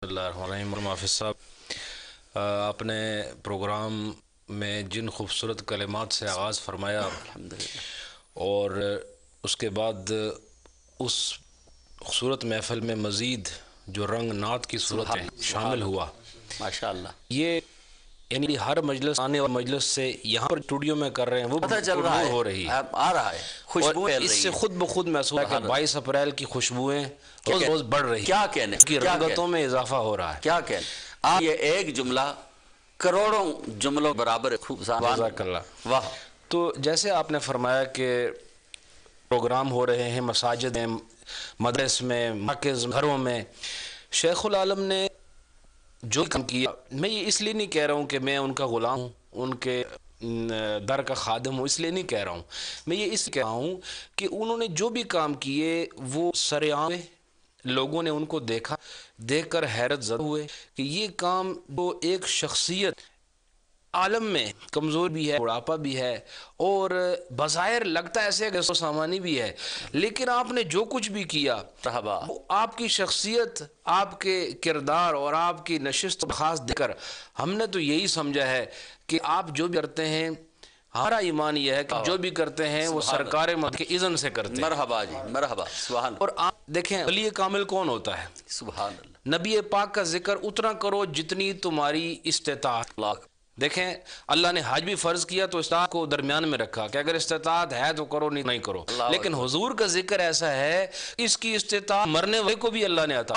اللہ الرحمن الرحیم حافظ صاحب، آپ نے پروگرام میں جن خوبصورت کلمات سے آغاز فرمایا الحمدللہ۔ اور اس کے بعد اس خوبصورت محفل میں مزید جو رنگ نعت کی صورت میں شامل ہوا، ماشاء اللہ، یہ یعنی ہر مجلس آنے والے مجلس سے یہاں پر اسٹوڈیو میں کر رہے ہیں وہ پتہ چل رہا نور ہے، ہو رہی ہے اب آ رہا ہے، اور خوشبو پھیل اس رہی سے ہے۔ خود بخود محسوس ہے کہ 22 اپریل کی خوشبوئیں روز روز بڑھ رہی کیا ہیں، کہنے، اس کی کیا رنگتوں کہنے، میں اضافہ ہو رہا ہے۔ کیا کہنے۔ آپ یہ ایک جملہ کروڑوں جملوں برابر ہے، خوب جزاک اللہ۔ واہ۔ تو جیسے آپ نے فرمایا کہ پروگرام ہو رہے ہیں مساجد میں، مدرس میں، مراکز، گھروں میں، شیخ العالم نے جو کام کیا، میں یہ اس لیے نہیں کہہ رہا ہوں کہ میں ان کا غلام ہوں، ان کے در کا خادم ہوں، اس لیے نہیں کہہ رہا ہوں، میں یہ اس لیے کہہ رہا ہوں کہ انہوں نے جو بھی کام کیے وہ سرعام لوگوں نے ان کو دیکھا، دیکھ کر حیرت زدہ ہوئے کہ یہ کام جو ایک شخصیت عالم میں کمزور بھی ہے، بڑھاپا بھی ہے اور بظاہر لگتا ہے ایسے کہ سامانی بھی ہے، لیکن آپ نے جو کچھ بھی کیا مرحبا۔ وہ آپ کی شخصیت، آپ کے کردار اور آپ کی نشست و خاص دیکھ کر ہم نے تو یہی سمجھا ہے کہ آپ جو بھی کرتے ہیں، ہمارا ایمان یہ ہے کہ جو بھی کرتے ہیں وہ سرکار مدد کے اذن سے کرتے ہیں۔ مرحبا جی، مرحبا، سبحان اور آپ دیکھیں ولی کامل کون ہوتا ہے؟ سبحان اللہ، نبی پاک کا ذکر اتنا کرو جتنی تمہاری استطاعت۔ اللہ، دیکھیں اللہ نے حج بھی فرض کیا تو استطاعت کو درمیان میں رکھا کہ اگر استطاعت ہے تو کرو، نہیں کرو، اللہ لیکن اکبر۔ حضور کا ذکر ایسا ہے اس کی استطاعت مرنے والے کو بھی اللہ نے عطا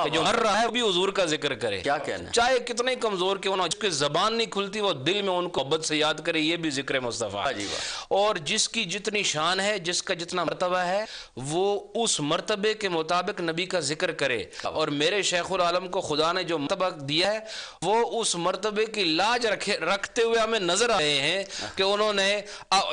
کہ جو مر رہا ہے وہ بھی حضور کا ذکر کرے، کیا کہنا ہے؟ چاہے کتنے ہی کمزور کیوں نہ ہو، جس کی زبان نہیں کھلتی وہ دل میں ان کو محبت سے یاد کرے، یہ بھی ذکر مصطفیٰ جی ہے۔ واہ۔ اور جس کی جتنی شان ہے، جس کا جتنا مرتبہ ہے، وہ اس مرتبے کے مطابق نبی کا ذکر کرے، اور میرے شیخ العالم کو خدا نے جو مرتبہ دیا ہے وہ اس مرتبے کی لاج رکھتے ہوئے ہمیں نظر آ رہے ہیں کہ انہوں نے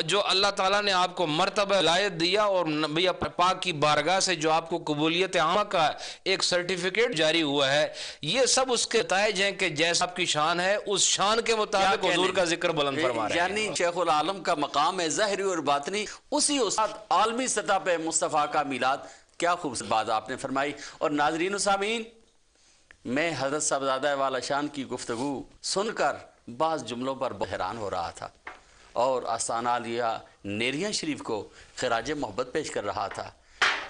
جو اللہ تعالیٰ نے آپ کو مرتبہ ولایت دیا اور نبی پاک کی بارگاہ سے جو آپ کو قبولیت عامہ کا ایک سرٹیفکیٹ جاری ہوا ہے، یہ سب اس کے نتائج ہیں کہ جیسا آپ کی شان ہے اس شان کے مطابق حضور کا ذکر بلند فرما رہے ہیں۔ یعنی شیخ العالم کا مقام ہے ظاہری اور باطنی، اسی استاد عالمی سطح پہ مصطفیٰ کا میلاد، کیا خوبصورت بات آپ نے فرمائی۔ اور ناظرین و سامعین، میں حضرت صاحبزادہ والا شان کی گفتگو سن کر بعض جملوں پر حیران ہو رہا تھا اور آستانہ عالیہ نیریاں شریف کو خراج محبت پیش کر رہا تھا۔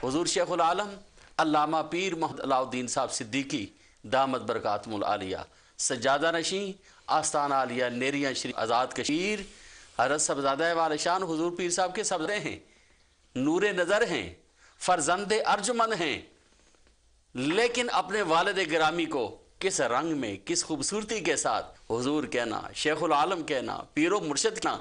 حضور شیخ العالم علامہ پیر محمد علاء الدین صاحب صدیقی دامت برکاتہم العالیہ سجادہ نشیں آستانہ عالیہ نیریاں شریف آزاد کشیر حضرت صاحبزادہ والا شان حضور پیر صاحب کے صاحبزادے ہیں، نور نظر ہیں، فرزند ارجمند ہیں، لیکن اپنے والد گرامی کو کس رنگ میں، کس خوبصورتی کے ساتھ حضور کہنا، شیخ العالم کہنا، پیر و مرشد کہنا،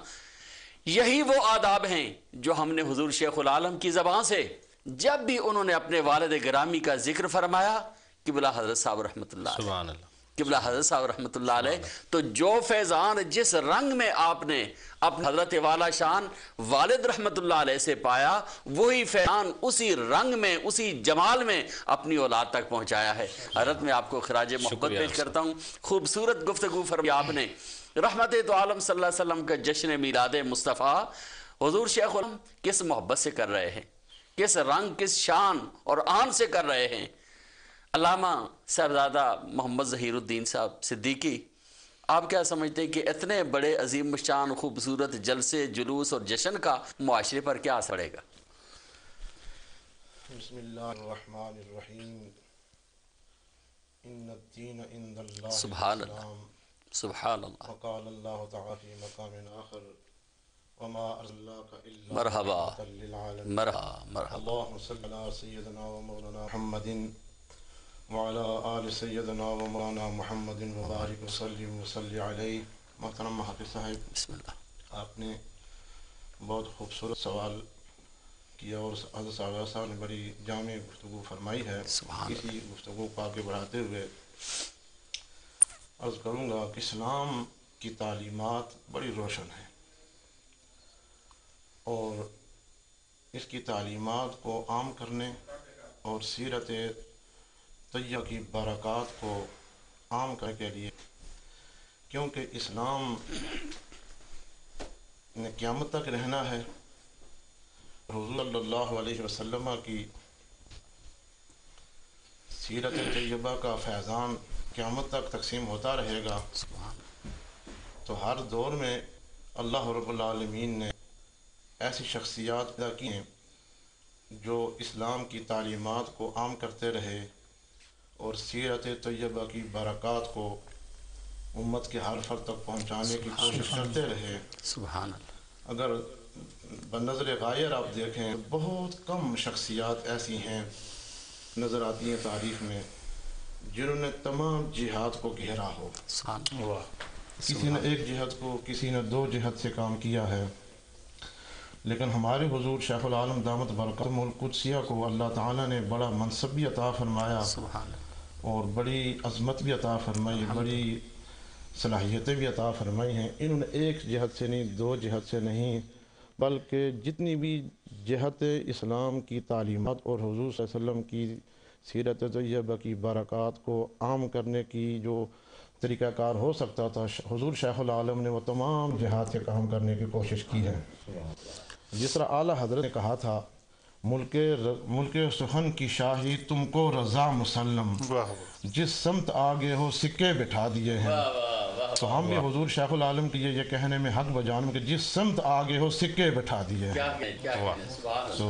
یہی وہ آداب ہیں جو ہم نے حضور شیخ العالم کی زبان سے جب بھی انہوں نے اپنے والد گرامی کا ذکر فرمایا، قبلہ حضرت صاحب رحمۃ اللہ علیہ، سبحان اللہ، قبلہ حضرت صاحب رحمۃ اللہ علیہ، تو جو فیضان جس رنگ میں آپ نے اپنے حضرت والا شان والد رحمۃ اللہ علیہ سے پایا، وہی فیضان اسی رنگ میں، اسی جمال میں اپنی اولاد تک پہنچایا ہے۔ حضرت میں آپ کو خراج محبت پیش کرتا ہوں، خوبصورت گفتگو فرمائی آپ نے۔ رحمت تو عالم صلی اللہ علیہ وسلم کا جشن میلاد مصطفیٰ حضور شیخ العالم کس محبت سے کر رہے ہیں، کس رنگ، کس شان اور آن سے کر رہے ہیں۔ علامہ صاحبزادہ محمد ظہیر الدین صاحب صدیقی، آپ کیا سمجھتے ہیں کہ اتنے بڑے عظیم شان خوبصورت جلسے، جلوس اور جشن کا معاشرے پر کیا اثر پڑے گا؟ بسم اللہ الرحمن الرحیم، ان الدین عند اللہ سبحان اللہ، الاسلام، سبحان اللہ، وقال اللہ تعالی فی مقام آخر وما ارسلناک الا مرحبا، رحمۃ للعالمین، مرحبا، مرحبا، اللہم صلی علی سیدنا و مولانا محمد وعلی آل سیدنا و مولانا محمد وبارک وسلم وصلی علیہ۔ محترم محافظ صاحب، بسم اللہ، آپ نے بہت خوبصورت سوال کیا اور حضرت صاحب نے بڑی جامع گفتگو فرمائی ہے۔ سبحان اسی گفتگو کو آگے بڑھاتے ہوئے عرض کروں گا کہ اسلام کی تعلیمات بڑی روشن ہیں اور اس کی تعلیمات کو عام کرنے اور سیرت طیبہ کی برکات کو عام کرنے کے لیے، کیونکہ اسلام نے قیامت تک رہنا ہے، حضور صلی اللہ علیہ وسلم کی سیرت طیبہ کا فیضان قیامت تک تقسیم ہوتا رہے گا، تو ہر دور میں اللہ رب العالمین نے ایسی شخصیات پیدا کی ہیں جو اسلام کی تعلیمات کو عام کرتے رہے اور سیرت طیبہ کی برکات کو امت کے ہر فرد تک پہنچانے کی کوشش کرتے رہے۔ سبحان اللہ۔ اگر بنظر غائر آپ دیکھیں، بہت کم شخصیات ایسی ہیں نظر آتی ہیں تاریخ میں جنہوں نے تمام جہاد کو گھیرا ہو۔ سبحان اللہ۔ کسی نے ایک جہاد کو، کسی نے دو جہاد سے کام کیا ہے، لیکن ہمارے حضور شیخ العالم دامت برکاتہم القدسیہ کو اللہ تعالیٰ نے بڑا منصب بھی عطا فرمایا سبحان اللہ۔ اور بڑی عظمت بھی عطا فرمائی، بڑی صلاحیتیں بھی عطا فرمائی ہیں۔ انہوں نے ایک جہاد سے نہیں، دو جہاد سے نہیں، بلکہ جتنی بھی جہت اسلام کی تعلیمات اور حضور صلی اللہ علیہ وسلم کی سیرت طیبہ کی برکات کو عام کرنے کی جو طریقہ کار ہو سکتا تھا، حضور شیخ العالم نے وہ تمام جہاد کے کام کرنے کی کوشش کی ہے۔ جس طرح اعلیٰ حضرت نے کہا تھا، ملک سخن کی شاہی تم کو رضا مسلم، جس سمت آگے ہو سکے بٹھا دیے ہیں۔ تو ہم بھی حضور شیخ العالم کی یہ کہنے میں حق بجانب کہ جس سمت آگے ہو سکے بٹھا دیے ہیں۔ تو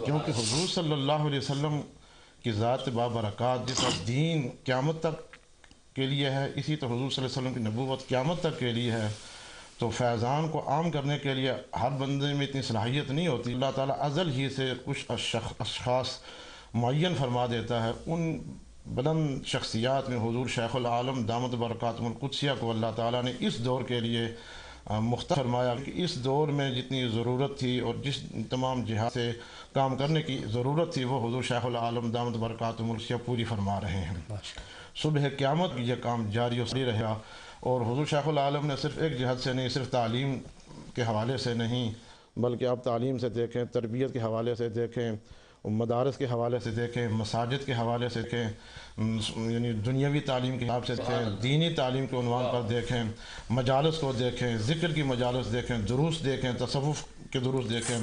کیونکہ حضور صلی اللہ علیہ وسلم کی ذات بابرکات جس طرح دین قیامت تک کے لیے ہے، اسی طرح حضور صلی اللہ علیہ وسلم کی نبوت قیامت تک کے لیے ہے۔ تو فیضان کو عام کرنے کے لیے ہر بندے میں اتنی صلاحیت نہیں ہوتی، اللہ تعالیٰ ازل ہی سے کچھ اشخاص معین فرما دیتا ہے۔ ان بلند شخصیات میں حضور شیخ العالم دامت برکاتہم القدسیہ کو اللہ تعالیٰ نے اس دور کے لیے مختار فرمایا کہ اس دور میں جتنی ضرورت تھی اور جس تمام جہاد سے کام کرنے کی ضرورت تھی، وہ حضور شیخ العالم دامت برکاتہم القدسیہ پوری فرما رہے ہیں۔ صبح قیامت یہ کام جاری و ساری رہا، اور حضور شیخ العالم نے صرف ایک جہاد سے نہیں، صرف تعلیم کے حوالے سے نہیں، بلکہ آپ تعلیم سے دیکھیں، تربیت کے حوالے سے دیکھیں، مدارس کے حوالے سے دیکھیں، مساجد کے حوالے سے دیکھیں، یعنی دنیاوی تعلیم کے حساب سے دیکھیں، دینی تعلیم کے عنوان پر دیکھیں، مجالس کو دیکھیں، ذکر کی مجالس دیکھیں، دروس دیکھیں، تصوف کے دروس دیکھیں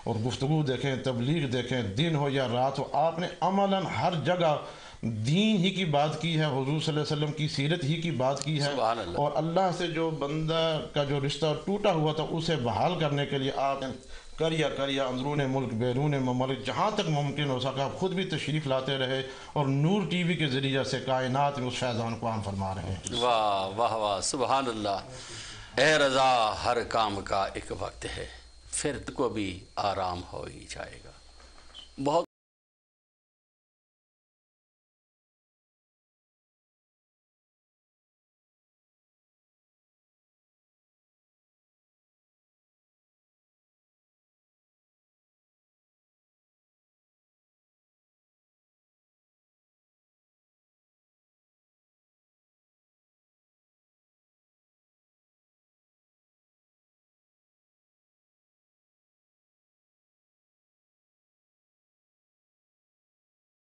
اور گفتگو دیکھیں، تبلیغ دیکھیں، دن ہو یا رات ہو، آپ نے عملاً ہر جگہ دین ہی کی بات کی ہے، حضور صلی اللہ علیہ وسلم کی سیرت ہی کی بات کی ہے، اور اللہ سے جو بندہ کا جو رشتہ ٹوٹا ہوا تھا اسے بحال کرنے کے لیے آپ نے کریا اندرون ملک بیرون ممالک جہاں تک ممکن ہو سکا آپ خود بھی تشریف لاتے رہے اور نور ٹی وی کے ذریعے سے کائنات میں اس فیضان کو عام فرما رہے ہیں۔ واہ واہ واہ، سبحان اللہ۔ اے رضا، ہر کام کا ایک وقت ہے، پھر تو کو بھی آرام ہو ہی جائے گا۔ بہت